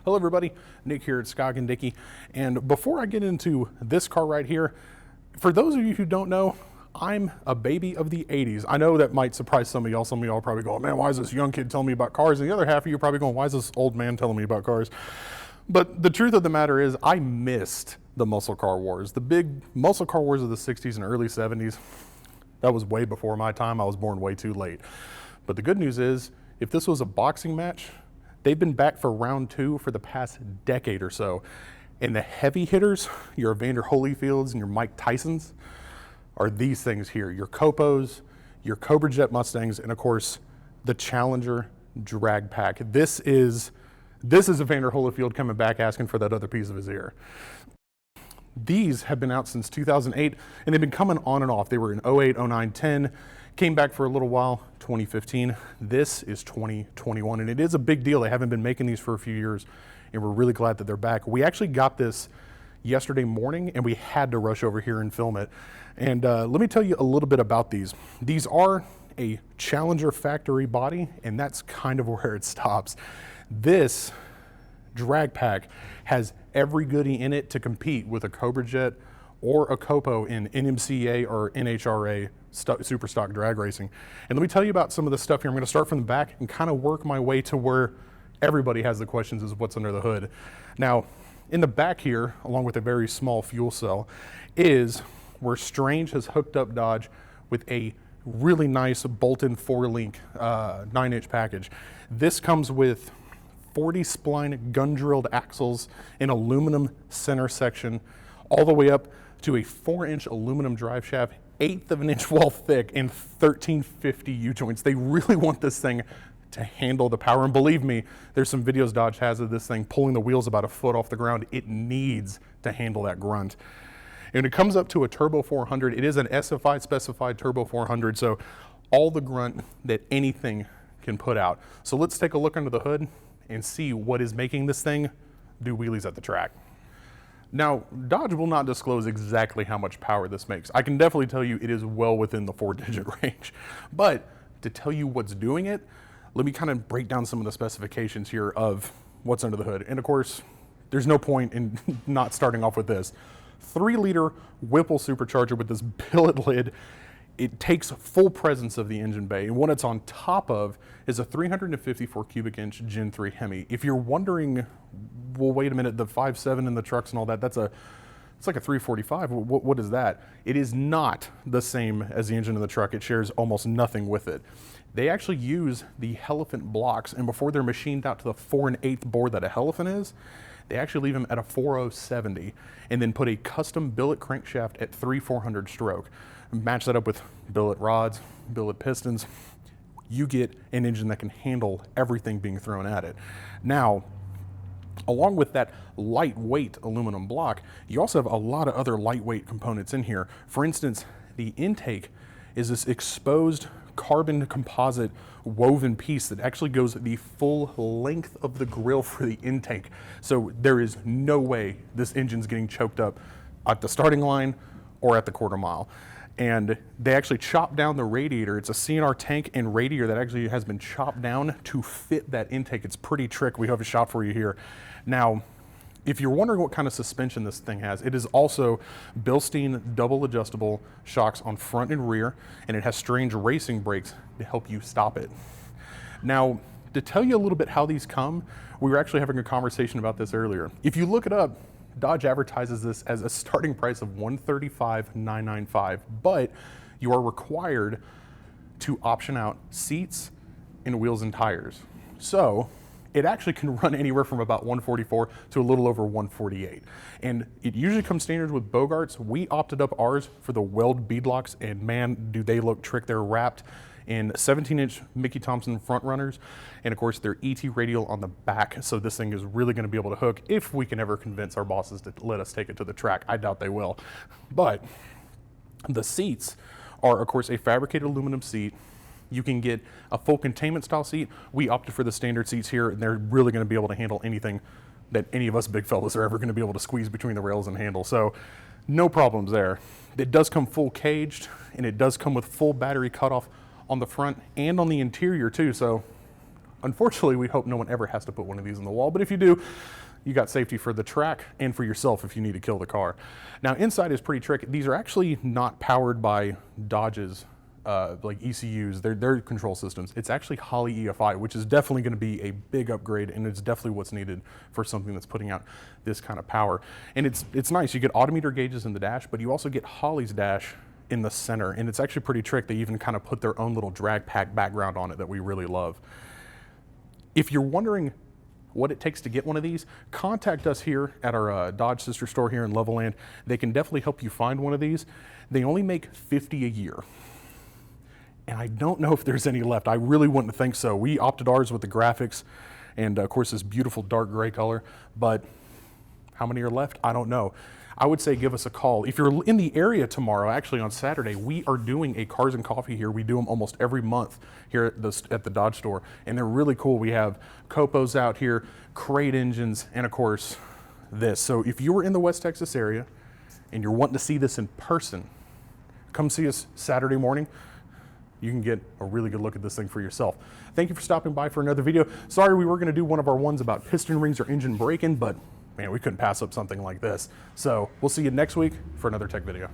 Hello everybody, Nick here at Scoggin-Dickey, and before I get into this car right here, for those of you who don't know, I'm a baby of the 80s. I know that might surprise some of y'all. Some of y'all are probably going, man, why is this young kid telling me about cars? And the other half of you are probably going, why is this old man telling me about cars? But the truth of the matter is, I missed the muscle car wars. The big muscle car wars of the 60s and early 70s, that was way before my time. I was born way too late. But the good news is, if this was a boxing match, they've been back for round 2 for the past decade or so. And the heavy hitters, your Evander Holyfields and your Mike Tysons, are these things here. Your COPOs, your Cobra Jet Mustangs, and of course, the Challenger Drag Pak. This is Evander Holyfield coming back asking for that other piece of his ear. These have been out since 2008, and they've been coming on and off. They were in 08, 09, 10, came back for a little while, 2015. This is 2021, and it is a big deal. They haven't been making these for a few years, and we're really glad that they're back. We actually got this yesterday morning, and we had to rush over here and film it. And let me tell you a little bit about these. These are a Challenger factory body, and that's kind of where it stops. This drag pack has every goodie in it to compete with a Cobra Jet or a COPO in NMCA or NHRA super stock drag racing. And let me tell you about some of the stuff here. I'm going to start from the back and kind of work my way to where everybody has the questions is what's under the hood. Now, in the back here, along with a very small fuel cell, is where Strange has hooked up Dodge with a really nice bolt-in 4-link 9-inch package. This comes with 40 spline gun drilled axles, an aluminum center section, all the way up to a 4-inch aluminum drive shaft, 1/8 of an inch wall thick, and 1350 U-joints. They really want this thing to handle the power, and believe me, there's some videos Dodge has of this thing pulling the wheels about a foot off the ground. It needs to handle that grunt. And it comes up to a turbo 400. It is an SFI specified turbo 400, so all the grunt that anything can put out. So let's take a look under the hood and see what is making this thing do wheelies at the track. Now, Dodge will not disclose exactly how much power this makes. I can definitely tell you it is well within the 4-digit range. But to tell you what's doing it, let me kind of break down some of the specifications here of what's under the hood. And of course, there's no point in not starting off with this. 3-liter Whipple supercharger with this billet lid. It takes full presence of the engine bay, and what it's on top of is a 354 cubic inch Gen 3 Hemi. If you're wondering, well, wait a minute, the 5.7 in the trucks and all that, it's like a 345. What is that? It is not the same as the engine in the truck. It shares almost nothing with it. They actually use the Elephant blocks, and before they're machined out to the 4 1/8 bore that a Elephant is, they actually leave them at a 4070 and then put a custom billet crankshaft at 3/400 stroke. Match that up with billet rods, billet pistons. You get an engine that can handle everything being thrown at it. Now, along with that lightweight aluminum block, you also have a lot of other lightweight components in here. For instance, the intake is this exposed carbon composite woven piece that actually goes the full length of the grill for the intake. So there is no way this engine's getting choked up at the starting line or at the quarter mile. And they actually chopped down the radiator. It's a CNR tank and radiator that actually has been chopped down to fit that intake. It's pretty trick. We have a shot for you here. Now, if you're wondering what kind of suspension this thing has, it is also Bilstein double adjustable shocks on front and rear, and it has Strange racing brakes to help you stop it. Now, to tell you a little bit how these come, we were actually having a conversation about this earlier. If you look it up, Dodge advertises this as a starting price of $135,995, but you are required to option out seats and wheels and tires. So it actually can run anywhere from about 144 to a little over 148. And it usually comes standard with Bogarts. We opted up ours for the weld beadlocks, and man, do they look trick. They're wrapped in 17-inch Mickey Thompson front runners, and of course they're ET radial on the back, so this thing is really going to be able to hook if we can ever convince our bosses to let us take it to the track. I doubt they will. But the seats are, of course, a fabricated aluminum seat. You can get a full containment style seat. We opted for the standard seats here, and they're really going to be able to handle anything that any of us big fellas are ever going to be able to squeeze between the rails and handle. So no problems there. It does come full caged, and it does come with full battery cutoff on the front and on the interior too. So Unfortunately, we hope no one ever has to put one of these in the wall, but if you do, you got safety for the track and for yourself if you need to kill the car. Now, inside is pretty tricky. These are actually not powered by Dodge's like ECUs, their control systems. It's actually Holley Efi, which is definitely going to be a big upgrade, and it's definitely what's needed for something that's putting out this kind of power. And it's nice. You get odometer gauges in the dash, but you also get Holley's dash in the center, and it's actually pretty trick. They even kind of put their own little drag pack background on it that we really love. If you're wondering what it takes to get one of these, contact us here at our Dodge sister store here in Levelland. They can definitely help you find one of these. They only make 50 a year. And I don't know if there's any left. I really wouldn't think so. We opted ours with the graphics and of course this beautiful dark gray color, but how many are left? I don't know. I would say give us a call. If you're in the area tomorrow, actually on Saturday, we are doing a Cars and Coffee here. We do them almost every month here at the Dodge store, and they're really cool. We have COPOs out here, crate engines, and of course this. So if you were in the West Texas area and you're wanting to see this in person, come see us Saturday morning. You can get a really good look at this thing for yourself. Thank you for stopping by for another video. Sorry we were gonna do one of our ones about piston rings or engine braking, but man, we couldn't pass up something like this. So we'll see you next week for another tech video.